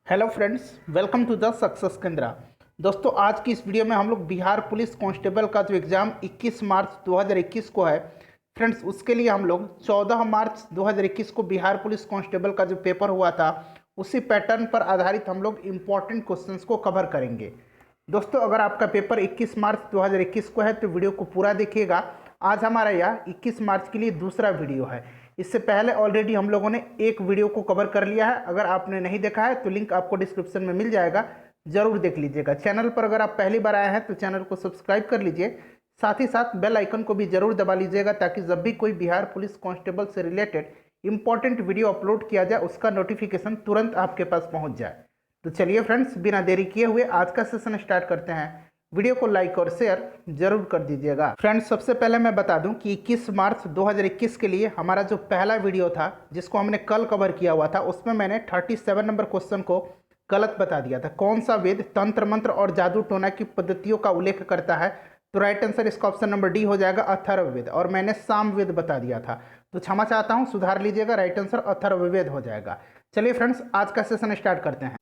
Hello friends, welcome to the success Kendra. दोस्तों, आज की इस वीडियो में हम लोग बिहार पुलिस कांस्टेबल का जो एग्ज़ाम 21 मार्च 2021 को है फ्रेंड्स, उसके लिए हम लोग 14 मार्च 2021 को बिहार पुलिस कांस्टेबल का जो पेपर हुआ था उसी पैटर्न पर आधारित हम लोग इम्पॉर्टेंट क्वेश्चंस को कवर करेंगे। दोस्तों, अगर आपका पेपर 21 मार्च 2021 को है तो वीडियो को पूरा देखिएगा। आज हमारा यह 21 मार्च के लिए दूसरा वीडियो है। इससे पहले ऑलरेडी हम लोगों ने एक वीडियो को कवर कर लिया है। अगर आपने नहीं देखा है तो लिंक आपको डिस्क्रिप्शन में मिल जाएगा, जरूर देख लीजिएगा। चैनल पर अगर आप पहली बार आए हैं तो चैनल को सब्सक्राइब कर लीजिए, साथ ही साथ बेल आइकन को भी जरूर दबा लीजिएगा ताकि जब भी कोई बिहार पुलिस कांस्टेबल से रिलेटेड इंपॉर्टेंट वीडियो अपलोड किया जाए उसका नोटिफिकेशन तुरंत आपके पास पहुंच जाए। तो चलिए फ्रेंड्स, बिना देरी किए हुए आज का सेशन स्टार्ट करते हैं। वीडियो को लाइक और शेयर जरूर कर दीजिएगा। फ्रेंड्स, सबसे पहले मैं बता दूं कि 21 मार्च 2021 के लिए हमारा जो पहला वीडियो था जिसको हमने कल कवर किया हुआ था उसमें मैंने 37 नंबर क्वेश्चन को गलत बता दिया था। कौन सा वेद तंत्र मंत्र और जादू टोना की पद्धतियों का उल्लेख करता है? तो राइट आंसर इसका ऑप्शन नंबर डी हो जाएगा, अथर्ववेद। और मैंने सामवेद बता दिया था, तो क्षमा चाहता हूँ, सुधार लीजिएगा। राइट आंसर अथर्ववेद हो जाएगा। चलिए फ्रेंड्स, आज का सेशन स्टार्ट करते हैं।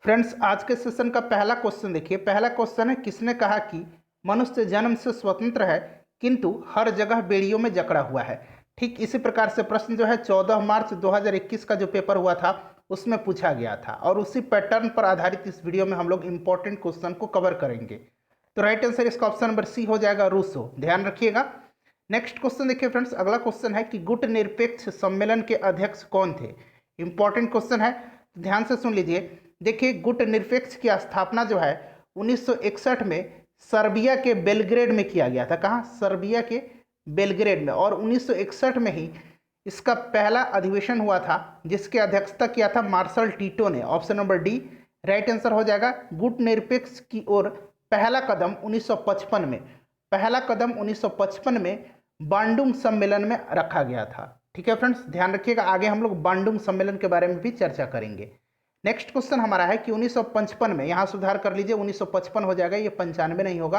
फ्रेंड्स, आज के सेशन का पहला क्वेश्चन देखिए। पहला क्वेश्चन है, किसने कहा कि मनुष्य जन्म से स्वतंत्र है किंतु हर जगह बेड़ियों में जकड़ा हुआ है? ठीक इसी प्रकार से प्रश्न जो है 14 मार्च 2021 का जो पेपर हुआ था उसमें पूछा गया था, और उसी पैटर्न पर आधारित इस वीडियो में हम लोग इंपॉर्टेंट क्वेश्चन को कवर करेंगे। तो राइट आंसर इसका ऑप्शन नंबर सी हो जाएगा, रूसो। ध्यान रखिएगा। नेक्स्ट क्वेश्चन देखिए फ्रेंड्स, अगला क्वेश्चन है कि गुट निरपेक्ष सम्मेलन के अध्यक्ष कौन थे? इंपॉर्टेंट क्वेश्चन है, तो ध्यान से सुन लीजिए। देखिए, गुट निरपेक्ष की स्थापना जो है 1961 में सर्बिया के बेलग्रेड में किया गया था। कहाँ? सर्बिया के बेलग्रेड में। और 1961 में ही इसका पहला अधिवेशन हुआ था जिसकी अध्यक्षता किया था मार्शल टीटो ने। Option number D right answer हो जाएगा। गुट निरपेक्ष की ओर पहला कदम 1955 में, पहला कदम 1955 में बांडुंग सम्मेलन में रखा गया था। ठीक है फ्रेंड्स, ध्यान रखिएगा। आगे हम लोग बांडुंग सम्मेलन के बारे में भी चर्चा करेंगे। नेक्स्ट क्वेश्चन हमारा है कि 1955 में, यहाँ सुधार कर लीजिए, 1955 हो जाएगा, ये 95 नहीं होगा।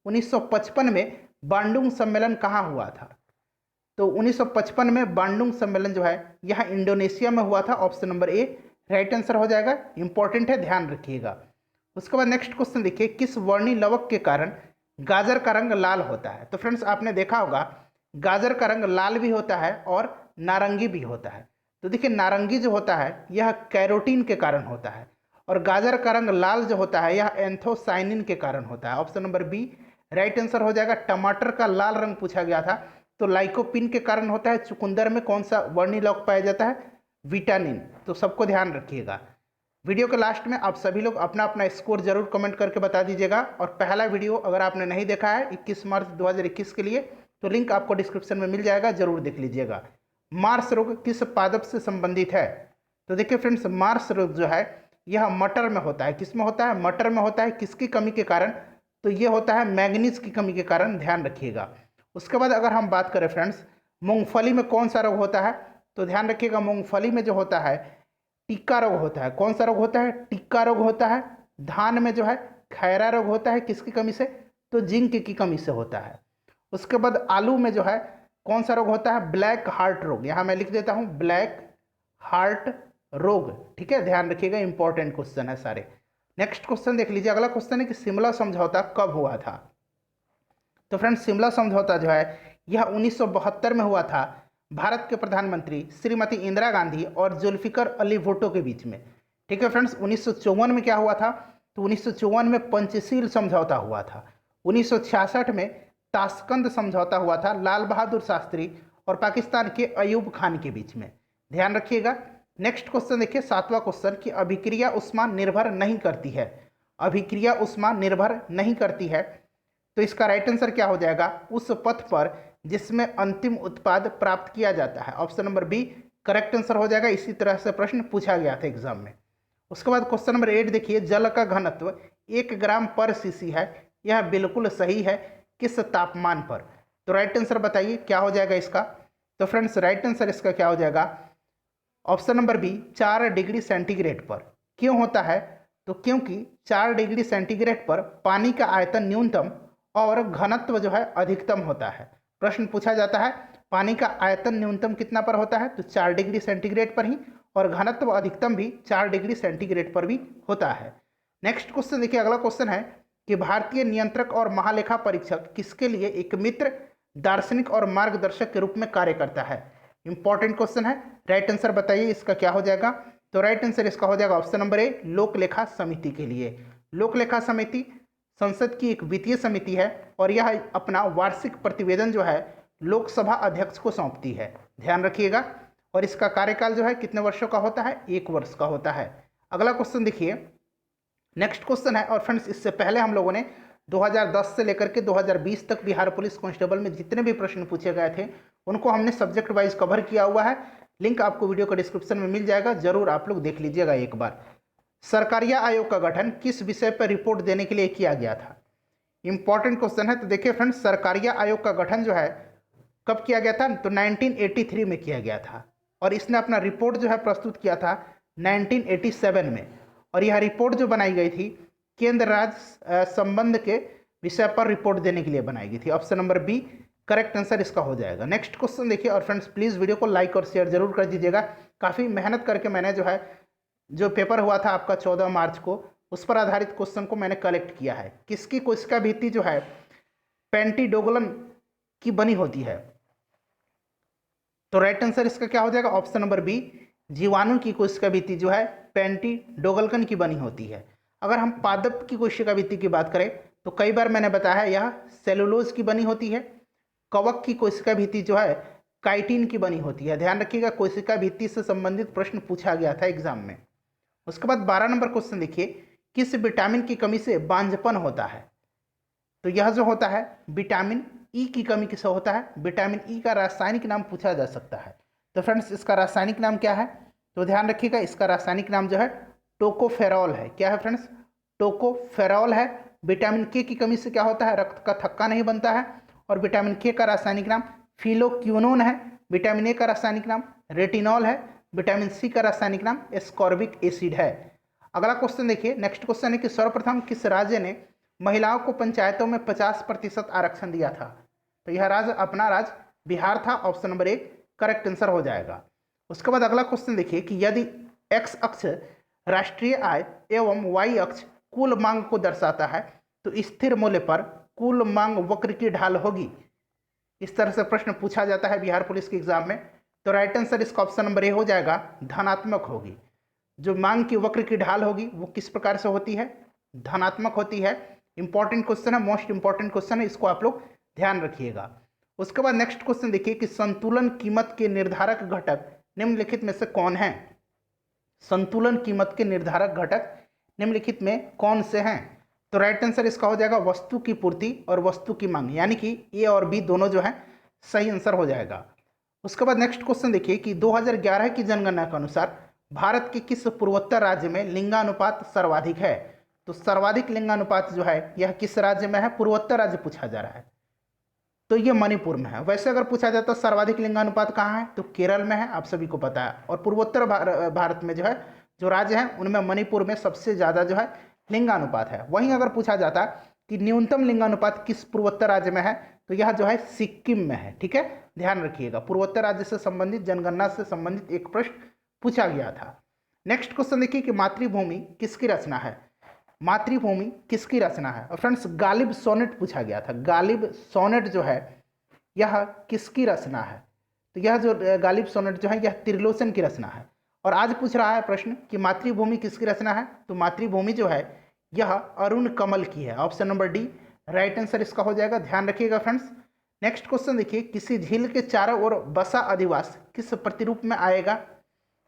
1955 में बांडुंग सम्मेलन कहाँ हुआ था? तो 1955 में बांडुंग सम्मेलन जो है यह इंडोनेशिया में हुआ था। Option number A right answer हो जाएगा। इंपॉर्टेंट है, ध्यान रखिएगा। उसके बाद नेक्स्ट क्वेश्चन देखिए, किस वर्णी लवक के कारण गाजर का रंग लाल होता है? तो फ्रेंड्स, आपने देखा होगा गाजर का रंग लाल भी होता है और नारंगी भी होता है। तो देखिए, नारंगी जो होता है यह कैरोटीन के कारण होता है, और गाजर का रंग लाल जो होता है यह एंथोसाइनिन के कारण होता है। Option number B right answer हो जाएगा। टमाटर का लाल रंग पूछा गया था, तो लाइकोपिन के कारण होता है। चुकंदर में कौन सा वर्णी लवक पाया जाता है? विटामिन। तो सबको ध्यान रखिएगा। वीडियो के लास्ट में आप सभी लोग अपना अपना स्कोर जरूर कमेंट करके बता दीजिएगा। और पहला वीडियो अगर आपने नहीं देखा है 21 मार्च 2021 के लिए, तो लिंक आपको डिस्क्रिप्शन में मिल जाएगा, जरूर देख लीजिएगा। मार्स रोग किस पादप से संबंधित है? तो देखिए फ्रेंड्स, मार्स रोग जो है यह मटर में होता है। किस में होता है? मटर में होता है। किसकी कमी के कारण? तो ये होता है मैग्नीज की कमी के कारण, ध्यान रखिएगा। उसके बाद अगर हम बात करें फ्रेंड्स, मूंगफली में कौन सा रोग होता है? तो ध्यान रखिएगा, मूंगफली में जो होता है टिक्का रोग होता है। कौन सा रोग होता है? टिक्का रोग होता है। धान में जो है खैरा रोग होता है। किसकी कमी से? तो जिंक की कमी से होता है। उसके बाद आलू में जो है कौन सा रोग होता है? ब्लैक हार्ट रोग। यहाँ मैं लिख देता हूँ ब्लैक हार्ट रोग। ठीक है, ध्यान रखिएगा, इंपॉर्टेंट क्वेश्चन है सारे। नेक्स्ट क्वेश्चन देख लीजिए। अगला क्वेश्चन है कि शिमला समझौता कब हुआ था? तो फ्रेंड्स, शिमला समझौता जो है यह 1972 में हुआ था, भारत के प्रधानमंत्री श्रीमती इंदिरा गांधी और जुल्फिकर अली भुट्टो के बीच में। ठीक है फ्रेंड्स, 1954 में क्या हुआ था? तो 1954 में पंचशील समझौता हुआ था। 1966 में ताशकंद समझौता हुआ था, लाल बहादुर शास्त्री और पाकिस्तान के अयूब खान के बीच में। ध्यान रखिएगा। नेक्स्ट क्वेश्चन देखिए, 7वां क्वेश्चन कि अभिक्रिया ऊष्मा निर्भर नहीं करती है। अभिक्रिया ऊष्मा निर्भर नहीं करती है, तो इसका राइट आंसर क्या हो जाएगा? उस पथ पर जिसमें अंतिम उत्पाद प्राप्त किया जाता है। Option number B correct answer हो जाएगा। इसी तरह से प्रश्न पूछा गया था एग्जाम में। उसके बाद क्वेश्चन नंबर 8 देखिए, जल का घनत्व 1 ग्राम पर सीसी है, यह बिल्कुल सही है किस तापमान पर? तो राइट आंसर बताइए क्या हो जाएगा इसका? तो फ्रेंड्स, राइट आंसर इसका क्या हो जाएगा? Option number B 4 degree centigrade पर। क्यों होता है? तो क्योंकि 4 डिग्री सेंटीग्रेड पर पानी का आयतन न्यूनतम और घनत्व जो है अधिकतम होता है। प्रश्न पूछा जाता है पानी का आयतन न्यूनतम कितना पर होता है? तो 4 डिग्री सेंटीग्रेड पर ही, और घनत्व अधिकतम भी 4 डिग्री सेंटीग्रेड पर भी होता है। नेक्स्ट क्वेश्चन देखिए, अगला क्वेश्चन है कि भारतीय नियंत्रक और महालेखा परीक्षक किसके लिए एक मित्र, दार्शनिक और मार्गदर्शक के रूप में कार्य करता है। इंपॉर्टेंट क्वेश्चन है। राइट आंसर बताइए इसका क्या हो जाएगा। तो राइट आंसर इसका हो जाएगा ऑप्शन नंबर ए, लोक लेखा समिति के लिए। लोक लेखा समिति संसद की एक वित्तीय समिति है और यह अपना वार्षिक प्रतिवेदन जो है लोकसभा अध्यक्ष को सौंपती है, ध्यान रखिएगा। और इसका कार्यकाल जो है कितने वर्षों का होता है, 1 वर्ष का होता है। अगला क्वेश्चन देखिए, नेक्स्ट क्वेश्चन है। और फ्रेंड्स, इससे पहले हम लोगों ने 2010 से लेकर के 2020 तक बिहार पुलिस कांस्टेबल में जितने भी प्रश्न पूछे गए थे उनको हमने सब्जेक्ट वाइज कवर किया हुआ है। लिंक आपको वीडियो का डिस्क्रिप्शन में मिल जाएगा, जरूर आप लोग देख लीजिएगा एक बार। सरकारिया आयोग का गठन किस विषय पर रिपोर्ट देने के लिए किया गया था। इंपॉर्टेंट क्वेश्चन है। तो देखिए फ्रेंड्स, सरकारिया आयोग का गठन जो है कब किया गया था, तो 1983 में किया गया था और इसने अपना रिपोर्ट जो है प्रस्तुत किया था 1987 में। और यह रिपोर्ट जो बनाई गई थी केंद्र राज्य संबंध के विषय पर रिपोर्ट देने के लिए बनाई गई थी। Option number B correct answer इसका हो जाएगा। नेक्स्ट क्वेश्चन देखिए, और फ्रेंड्स प्लीज़ वीडियो को लाइक और शेयर जरूर कर दीजिएगा। काफ़ी मेहनत करके मैंने जो पेपर हुआ था आपका 14 मार्च को, उस पर आधारित क्वेश्चन को मैंने कलेक्ट किया है। किसकी कोशिका भित्ति जो है पेंटिडोगलन की बनी होती है। तो राइट आंसर इसका क्या हो जाएगा, ऑप्शन नंबर बी, जीवाणु की कोशिका भित्ति जो है पेंटिडोगलन की बनी होती है। अगर हम पादप की कोशिका भित्ति की बात करें तो कई बार मैंने बताया है यह सेलुलोज की बनी होती है। कवक की कोशिका भित्ति जो है काइटिन की बनी होती है। ध्यान रखिएगा, कोशिका भित्ति से संबंधित प्रश्न पूछा गया था एग्जाम में। उसके बाद 12 नंबर क्वेश्चन देखिए, किस विटामिन की कमी से बांझपन होता है। तो यह जो होता है विटामिन ई की कमी किससे होता है। विटामिन ई का रासायनिक नाम पूछा जा सकता है। तो फ्रेंड्स इसका रासायनिक नाम क्या है, तो ध्यान रखिएगा, इसका रासायनिक नाम जो है टोकोफेरॉल है। क्या है फ्रेंड्स, टोकोफेरॉल है। विटामिन के की कमी से क्या होता है, रक्त का थक्का नहीं बनता है। और विटामिन के का रासायनिक नाम फिलोक्विनोन है। विटामिन ए का रासायनिक नाम रेटिनॉल है। विटामिन सी का रासायनिक नाम एस्कॉर्बिक एसिड है। अगला क्वेश्चन देखिए, नेक्स्ट क्वेश्चन है कि सर्वप्रथम किस राज्य ने महिलाओं को पंचायतों में 50% आरक्षण दिया था। तो यह राज्य अपना राज्य बिहार था। ऑप्शन नंबर 1 करेक्ट आंसर हो जाएगा। उसके बाद अगला क्वेश्चन देखिए कि यदि एक्स अक्ष राष्ट्रीय आय एवं वाई अक्ष कुल मांग को दर्शाता है तो स्थिर मूल्य पर कुल मांग वक्र की ढाल होगी। इस तरह से प्रश्न पूछा जाता है बिहार पुलिस के एग्जाम में। तो राइट आंसर इसका ऑप्शन नंबर ए हो जाएगा, धनात्मक होगी। जो मांग की वक्र की ढाल होगी वो किस प्रकार से होती है, धनात्मक होती है। इंपॉर्टेंट क्वेश्चन है, मोस्ट इंपॉर्टेंट क्वेश्चन है, इसको आप लोग ध्यान रखिएगा। उसके बाद नेक्स्ट क्वेश्चन देखिए कि संतुलन कीमत के निर्धारक घटक निम्नलिखित में से कौन है। संतुलन कीमत के निर्धारक घटक निम्नलिखित में कौन से हैं। तो राइट आंसर इसका हो जाएगा वस्तु की पूर्ति और वस्तु की मांग, यानी कि ए और बी दोनों जो है सही आंसर हो जाएगा। उसके बाद नेक्स्ट क्वेश्चन देखिए कि 2011 की जनगणना के अनुसार भारत के किस पूर्वोत्तर राज्य में लिंगानुपात सर्वाधिक है। तो सर्वाधिक लिंगानुपात जो है यह किस राज्य में है, पूर्वोत्तर राज्य पूछा जा रहा है, तो ये मणिपुर में है। वैसे अगर पूछा जाता सर्वाधिक लिंगानुपात कहाँ है, तो केरल में है, आप सभी को पता है। और पूर्वोत्तर भारत में जो है जो राज्य हैं उनमें मणिपुर में सबसे ज़्यादा जो है लिंगानुपात है। वहीं अगर पूछा जाता कि न्यूनतम लिंगानुपात किस पूर्वोत्तर राज्य में है, तो यह जो है सिक्किम में है। ठीक है, ध्यान रखिएगा, पूर्वोत्तर राज्य से संबंधित जनगणना से संबंधित एक प्रश्न पूछा गया था। नेक्स्ट क्वेश्चन देखिए कि मातृभूमि किसकी रचना है। मातृभूमि किसकी रचना है। और फ्रेंड्स गालिब सोनेट पूछा गया था। गालिब सोनेट जो है यह किसकी रचना है। तो यह जो गालिब सोनेट जो है यह त्रिलोचन की रचना है। और आज पूछ रहा है प्रश्न कि मातृभूमि किसकी रचना है। तो मातृभूमि जो है यह अरुण कमल की है। Option number D right answer इसका हो जाएगा, ध्यान रखिएगा फ्रेंड्स। नेक्स्ट क्वेश्चन देखिए, किसी झील के चारों ओर बसा अधिवास किस प्रतिरूप में आएगा।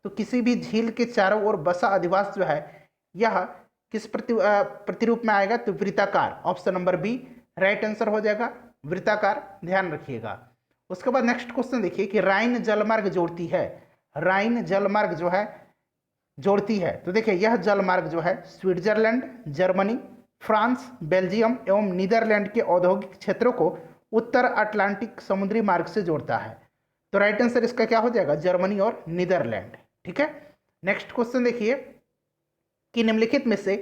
तो किसी भी झील के चारों ओर बसा अधिवास जो है यह किस प्रतिरूप में आएगा, तो वृत्ताकार। Option number B right answer हो जाएगा, वृत्ताकार, ध्यान रखिएगा। उसके बाद नेक्स्ट क्वेश्चन देखिए कि राइन जलमार्ग जोड़ती है। राइन जलमार्ग जो है जोड़ती है। तो देखिए यह जलमार्ग जो है स्विट्जरलैंड, जर्मनी, फ्रांस, बेल्जियम एवं नीदरलैंड के औद्योगिक क्षेत्रों को उत्तर अटलांटिक समुद्री मार्ग से जोड़ता है। तो राइट आंसर इसका क्या हो जाएगा, जर्मनी और नीदरलैंड। ठीक है, नेक्स्ट क्वेश्चन देखिए कि निम्नलिखित में से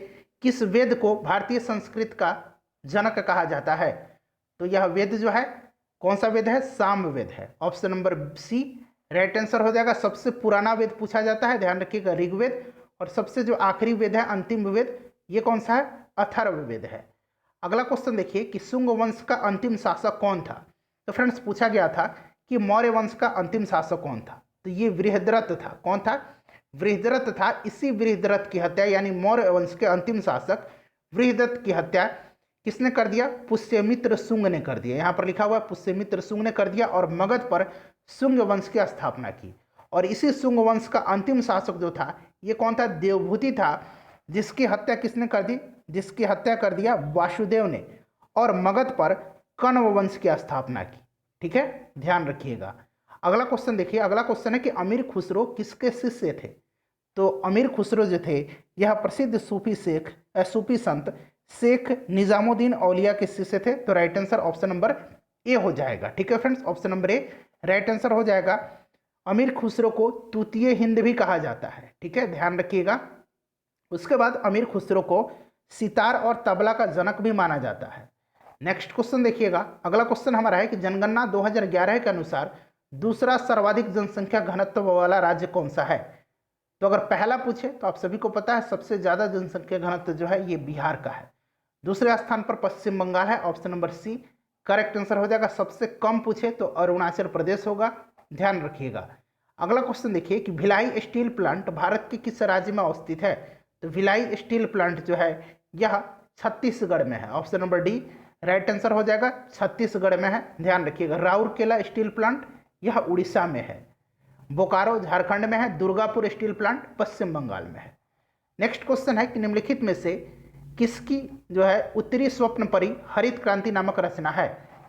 किस वेद को भारतीय संस्कृत का जनक कहा जाता है। तो यह वेद जो है कौन सा वेद है, सामवेद है। Option number C right answer हो जाएगा। सबसे पुराना वेद पूछा जाता है, ध्यान रखिएगा, ऋग्वेद। और सबसे जो आखिरी वेद है, अंतिम वेद, ये कौन सा है? अथर्ववेद है। अगला क्वेश्चन देखिए कि शुंग वंश का अंतिम शासक कौन था। तो फ्रेंड्स पूछा गया था कि मौर्य वंश का अंतिम शासक कौन था, तो ये बृहद्रथ था। कौन था? बृहद्रथ था। इसी बृहद्रथ की हत्या, यानी मौर्य वंश के अंतिम शासक बृहद्रथ की हत्या किसने कर दिया? पुष्यमित्र शुंग ने कर दिया। यहाँ पर लिखा हुआ है पुष्यमित्र शुंग ने कर दिया और मगध पर शुंग वंश की स्थापना की। और इसी शुंग वंश का अंतिम शासक जो था, ये कौन था? देवभूति था, जिसकी हत्या किसने कर दी? जिसकी हत्या कर दिया वासुदेव ने, और मगध पर कण्व वंश की स्थापना की। ठीक है, ध्यान रखिएगा। अगला क्वेश्चन देखिए। अगला क्वेश्चन है कि अमीर खुसरो किसके शिष्य थे। तो अमीर खुसरो जो थे, यह प्रसिद्ध सूफी संत शेख निजामुद्दीन औलिया के शिष्य थे। तो right answer option number A हो जाएगा। ठीक है friends, option number A right answer हो जाएगा। अमीर खुसरो को तूतीय हिंद भी कहा जाता है। ठीक है, ध्यान रखिएगा। उसके बाद अमीर खुसरो को सितार और तबला का जनक भी माना जाता है। नेक्स्ट क्वेश्चन देखिएगा। अगला क्वेश्चन हमारा है कि जनगणना 2011 के अनुसार दूसरा सर्वाधिक जनसंख्या घनत्व वाला राज्य कौन सा है। तो अगर पहला पूछे तो आप सभी को पता है सबसे ज्यादा जनसंख्या घनत्व जो है ये बिहार का है। दूसरे स्थान पर पश्चिम बंगाल है, option number C correct answer हो जाएगा। सबसे कम पूछे तो अरुणाचल प्रदेश होगा, ध्यान रखिएगा। अगला क्वेश्चन देखिए कि भिलाई स्टील प्लांट भारत के किस राज्य में अवस्थित है। तो भिलाई स्टील प्लांट जो है यह छत्तीसगढ़ में है, option number D right answer हो जाएगा। छत्तीसगढ़ में है, ध्यान रखिएगा। राउरकेला स्टील प्लांट यह उड़ीसा में है। बोकारो झारखंड में है। दुर्गापुर स्टील प्लांट पश्चिम बंगाल में है। नेक्स्ट क्वेश्चन है कि निम्नलिखित में से किसकी जो है उत्तरी स्वप्नपरी हरित क्रांति नामक रचना है।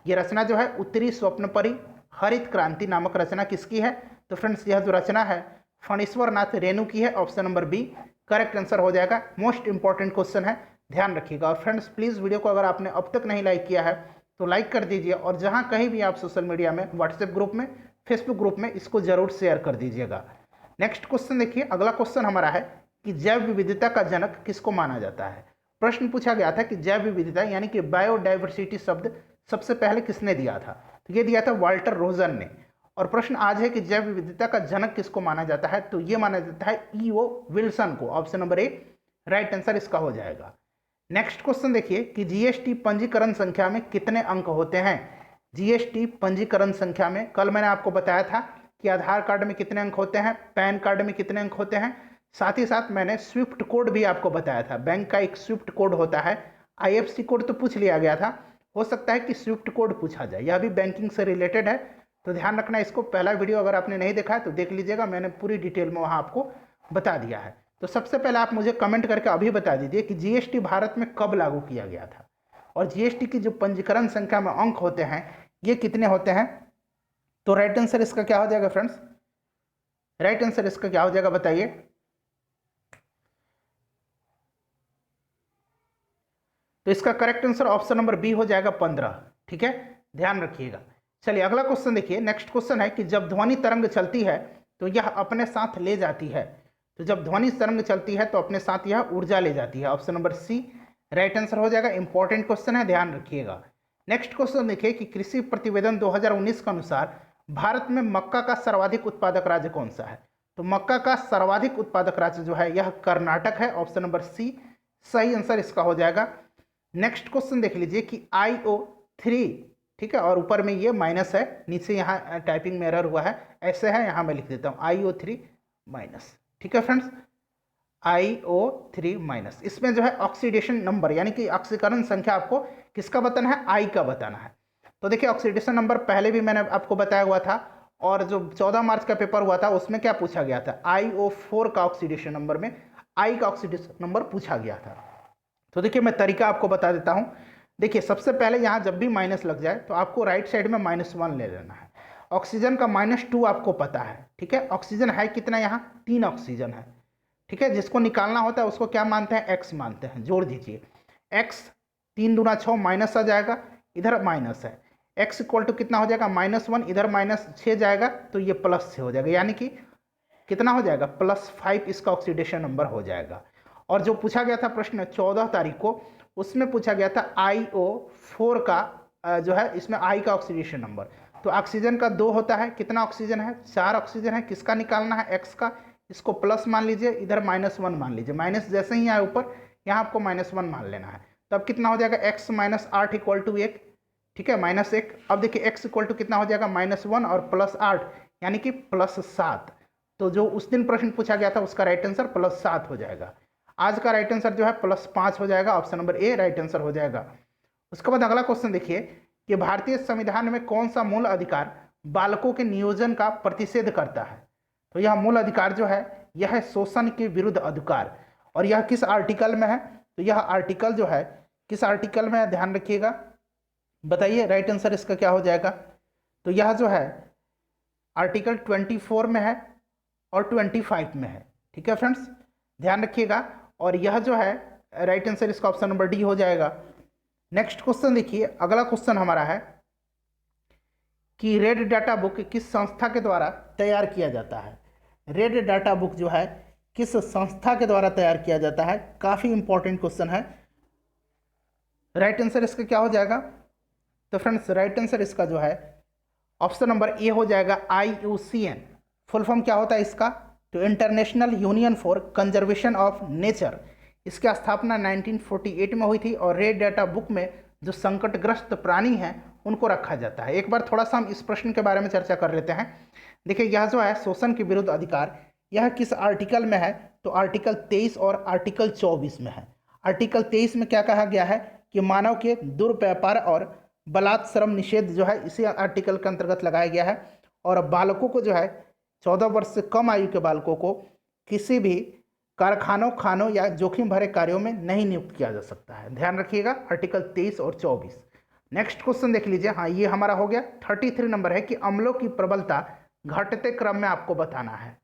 यह रचना जो है उत्तरी स्वप्नपरी हरित क्रांति नामक रचना किसकी है। तो फ्रेंड्स यह जो रचना है फणीश्वर नाथ रेणु की है, option number B correct answer हो जाएगा। मोस्ट इंपॉर्टेंट क्वेश्चन है, ध्यान रखिएगा। और फ्रेंड्स प्लीज़ वीडियो को अगर आपने अब तक नहीं लाइक किया है तो लाइक कर दीजिए, और जहाँ कहीं भी आप सोशल मीडिया में, व्हाट्सएप ग्रुप में, फेसबुक ग्रुप में इसको जरूर शेयर कर दीजिएगा। नेक्स्ट क्वेश्चन देखिए। अगला क्वेश्चन हमारा है कि जैव विविधता का जनक किसको माना जाता है। प्रश्न पूछा गया था कि जैव विविधता यानी कि बायोडाइवर्सिटी शब्द सबसे पहले किसने दिया था। तो ये दिया था वाल्टर रोजन ने। और प्रश्न आज है कि जैव विविधता का जनक किसको माना जाता है। तो ये माना जाता है E.O. विल्सन को, option number A right answer इसका हो जाएगा। नेक्स्ट क्वेश्चन देखिए कि जीएसटी पंजीकरण संख्या में कितने अंक होते हैं। जीएसटी पंजीकरण संख्या में कल मैंने आपको बताया था कि आधार कार्ड में कितने अंक होते हैं, पैन कार्ड में कितने अंक होते हैं, साथ ही साथ मैंने स्विफ्ट कोड भी आपको बताया था। बैंक का एक स्विफ्ट कोड होता है, IFSC कोड तो पूछ लिया गया था, हो सकता है कि स्विफ्ट कोड पूछा जाए, यह भी बैंकिंग से रिलेटेड है, तो ध्यान रखना इसको। पहला वीडियो अगर आपने नहीं देखा है तो देख लीजिएगा, मैंने पूरी डिटेल में वहाँ आपको बता दिया है। तो सबसे पहले आप मुझे कमेंट करके अभी बता दीजिए कि जीएसटी भारत में कब लागू किया गया था, और जीएसटी की जो पंजीकरण संख्या में अंक होते हैं ये कितने होते हैं। तो राइट आंसर इसका क्या हो जाएगा फ्रेंड्स, राइट आंसर इसका क्या हो जाएगा बताइए। तो इसका correct answer option number B हो जाएगा 15। ठीक है, ध्यान रखिएगा। चलिए अगला क्वेश्चन देखिए। नेक्स्ट क्वेश्चन है कि जब ध्वनि तरंग चलती है तो यह अपने साथ ले जाती है। तो जब ध्वनि तरंग चलती है तो अपने साथ यह ऊर्जा ले जाती है, option number C right answer हो जाएगा। इंपॉर्टेंट क्वेश्चन है, ध्यान रखिएगा। नेक्स्ट क्वेश्चन देखिए कि कृषि प्रतिवेदन 2019 के अनुसार भारत में मक्का का सर्वाधिक उत्पादक राज्य कौन सा है। तो मक्का का सर्वाधिक उत्पादक राज्य जो है यह कर्नाटक है, ऑप्शन नंबर सी सही आंसर इसका हो जाएगा। नेक्स्ट क्वेश्चन देख लीजिए कि IO3, ठीक है, और ऊपर में ये माइनस है, नीचे यहाँ टाइपिंग में एरर हुआ है, ऐसे है, यहाँ मैं लिख देता हूँ IO3 माइनस। ठीक है फ्रेंड्स, IO3 माइनस, इसमें जो है ऑक्सीडेशन नंबर यानी कि ऑक्सीकरण संख्या आपको किसका बताना है, I का बताना है। तो देखिए ऑक्सीडेशन नंबर पहले भी मैंने आपको बताया हुआ था, और जो 14 मार्च का पेपर हुआ था उसमें क्या पूछा गया था, IO4 का ऑक्सीडेशन नंबर में I का ऑक्सीडेशन नंबर पूछा गया था। तो देखिए मैं तरीका आपको बता देता हूँ। देखिए सबसे पहले यहाँ जब भी माइनस लग जाए तो आपको राइट साइड में -1 ले लेना है। ऑक्सीजन का -2 आपको पता है, ठीक है। ऑक्सीजन है कितना, यहाँ 3 ऑक्सीजन है, ठीक है। जिसको निकालना होता है उसको क्या मानते हैं, x मानते हैं। जोड़ दीजिए, x 3 दूना 6 माइनस आ जाएगा, इधर माइनस है, x इक्वल टू कितना हो जाएगा -1, इधर -6 जाएगा तो ये +6 हो जाएगा, यानी कि कितना हो जाएगा +5 इसका ऑक्सीडेशन नंबर हो जाएगा। और जो पूछा गया था प्रश्न 14 तारीख को, उसमें पूछा गया था IO4 का जो है इसमें I का ऑक्सीडेशन नंबर। तो ऑक्सीजन का 2 होता है, कितना ऑक्सीजन है, 4 ऑक्सीजन है, किसका निकालना है, एक्स का, इसको प्लस मान लीजिए, इधर -1 मान लीजिए, माइनस जैसे ही आए ऊपर यहाँ आपको -1 मान लेना है। तो अब कितना हो जाएगा, x - 8 = 1, ठीक है, -1। अब देखिए x इक्वल टू कितना हो जाएगा, -1 और +8 यानी कि +7। तो जो उस दिन प्रश्न पूछा गया था उसका राइट आंसर +7 हो जाएगा। आज का राइट आंसर जो है +5 हो जाएगा, option number A right answer हो जाएगा। उसके बाद अगला क्वेश्चन देखिए कि भारतीय संविधान में कौन सा मूल अधिकार बालकों के नियोजन का प्रतिषेध करता है। तो यह मूल अधिकार जो है यह है शोषण के विरुद्ध अधिकार, और यह किस आर्टिकल में है, तो यह आर्टिकल जो है किस आर्टिकल में है, ध्यान रखिएगा, बताइए राइट आंसर इसका क्या हो जाएगा। तो यह जो है आर्टिकल 24 में है और 25 में है, ठीक है फ्रेंड्स, ध्यान रखिएगा। और यह जो है राइट आंसर इसका ऑप्शन नंबर डी हो जाएगा। नेक्स्ट क्वेश्चन देखिए, अगला क्वेश्चन हमारा है कि रेड डाटा बुक किस संस्था के द्वारा तैयार किया जाता है। रेड डाटा बुक जो है किस संस्था के द्वारा तैयार किया जाता है, काफी इंपॉर्टेंट क्वेश्चन है। राइट आंसर इसका क्या हो जाएगा, तो फ्रेंड्स राइट आंसर इसका जो है ऑप्शन नंबर ए हो जाएगा, IUCN। फुल फॉर्म क्या होता है इसका, तो international union for conservation of nature. इसकी स्थापना 1948 में हुई थी, और रेड डाटा बुक में जो संकटग्रस्त प्राणी हैं उनको रखा जाता है। एक बार थोड़ा सा हम इस प्रश्न के बारे में चर्चा कर लेते हैं। देखिए यह जो है शोषण के विरुद्ध अधिकार, यह किस आर्टिकल में है, तो आर्टिकल 23 और आर्टिकल 24 में है। आर्टिकल 23 में क्या कहा गया है कि मानव के दुर्व्यापार और बलात् श्रम निषेध जो है इसी आर्टिकल के अंतर्गत लगाया गया है, और बालकों को जो है 14 वर्ष से कम आयु के बालकों को किसी भी कारखानों, खानों या जोखिम भरे कार्यों में नहीं नियुक्त किया जा सकता है। ध्यान रखिएगा आर्टिकल 23 और 24। नेक्स्ट क्वेश्चन देख लीजिए, हाँ ये हमारा हो गया 33 नंबर है कि अम्लों की प्रबलता घटते क्रम में आपको बताना है।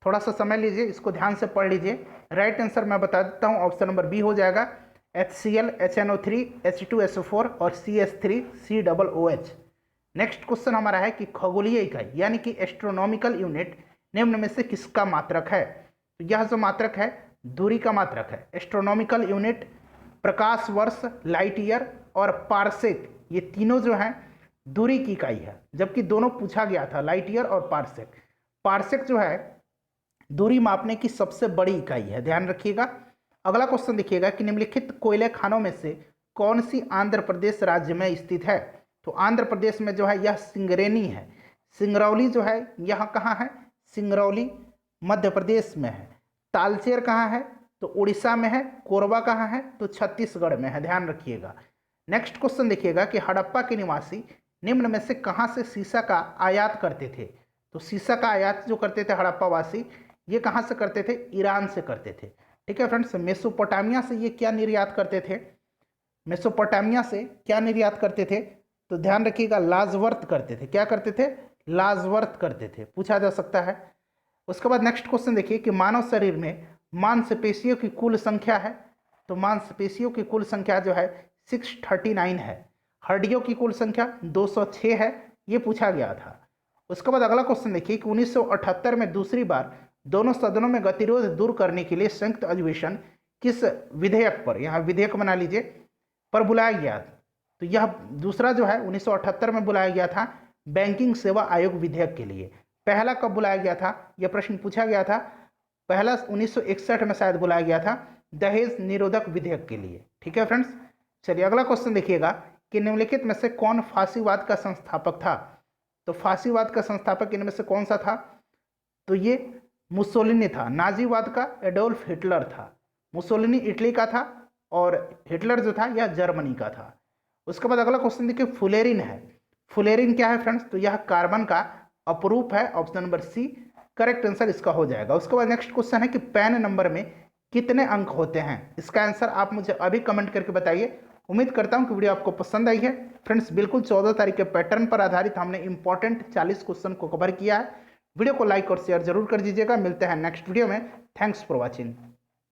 थोड़ा सा समय लीजिए, इसको ध्यान से पढ़ लीजिए। राइट आंसर मैं बता देता हूँ, ऑप्शन नंबर बी हो जाएगा, HCl, HNO3, H2SO4 और CH3 COOH। नेक्स्ट क्वेश्चन हमारा है कि खगोलीय इकाई यानी कि एस्ट्रोनॉमिकल यूनिट निम्न में से किसका मात्रक है। तो यह जो मात्रक है दूरी का मात्रक है। एस्ट्रोनॉमिकल यूनिट, प्रकाश वर्ष, लाइट ईयर और पारसेक, ये तीनों जो हैं दूरी की इकाई है, जबकि दोनों पूछा गया था, लाइट ईयर और पारसेक। पारसेक जो है दूरी मापने की सबसे बड़ी इकाई है, ध्यान रखिएगा। अगला क्वेश्चन देखिएगा कि निम्नलिखित कोयले खानों में से कौन सी आंध्र प्रदेश राज्य में स्थित है। तो आंध्र प्रदेश में जो है यह सिंगरेनी है। सिंगरौली जो है यह कहाँ है, सिंगरौली मध्य प्रदेश में है। तालचेर कहाँ है, तो उड़ीसा में है। कोरबा कहाँ है, तो छत्तीसगढ़ में है, ध्यान रखिएगा। नेक्स्ट क्वेश्चन देखिएगा कि हड़प्पा के निवासी निम्न में से कहाँ से सीसा का आयात करते थे। तो सीसा का आयात जो करते थे हड़प्पा वासी, ये कहाँ से करते थे, ईरान से करते थे, ठीक है फ्रेंड्स। मेसोपोटामिया से ये क्या निर्यात करते थे, मेसोपोटामिया से क्या निर्यात करते थे, तो ध्यान रखिएगा लाजवर्त करते थे। क्या करते थे, लाजवर्त करते थे, पूछा जा सकता है। उसके बाद नेक्स्ट क्वेश्चन देखिए कि मानव शरीर में मांसपेशियों की कुल संख्या है। तो मांसपेशियों की कुल संख्या जो है 639 है। हड्डियों की कुल संख्या 206 है, ये पूछा गया था। उसके बाद अगला क्वेश्चन देखिए कि 1978 में दूसरी बार दोनों सदनों में गतिरोध दूर करने के लिए संयुक्त अधिवेशन किस विधेयक पर, यहाँ विधेयक बना लीजिए, पर बुलाया गया। तो यह दूसरा जो है 1978 में बुलाया गया था बैंकिंग सेवा आयोग विधेयक के लिए। पहला कब बुलाया गया था, यह प्रश्न पूछा गया था, पहला 1961 में शायद बुलाया गया था दहेज निरोधक विधेयक के लिए, ठीक है फ्रेंड्स। चलिए अगला क्वेश्चन देखिएगा कि निम्नलिखित में से कौन फांसीवाद का संस्थापक था। तो फांसीवाद का संस्थापक इनमें से कौन सा था, तो ये मुसोलिनी था। नाजीवाद का एडोल्फ हिटलर था। मुसोलिनी इटली का था और हिटलर जो था यह जर्मनी का था। उसके बाद अगला क्वेश्चन देखिए फुलेरिन है। फुलेरिन क्या है फ्रेंड्स, तो यह कार्बन का अपरूप है, option number C correct answer इसका हो जाएगा। उसके बाद नेक्स्ट क्वेश्चन है कि पैन नंबर में कितने अंक होते हैं। इसका आंसर आप मुझे अभी कमेंट करके बताइए। उम्मीद करता हूं कि वीडियो आपको पसंद आई है फ्रेंड्स। बिल्कुल 14 तारीख के पैटर्न पर आधारित हमने इंपॉर्टेंट 40 क्वेश्चन को कवर किया है। वीडियो को लाइक और शेयर जरूर कर दीजिएगा। मिलते हैं नेक्स्ट वीडियो में। Thanks for watching.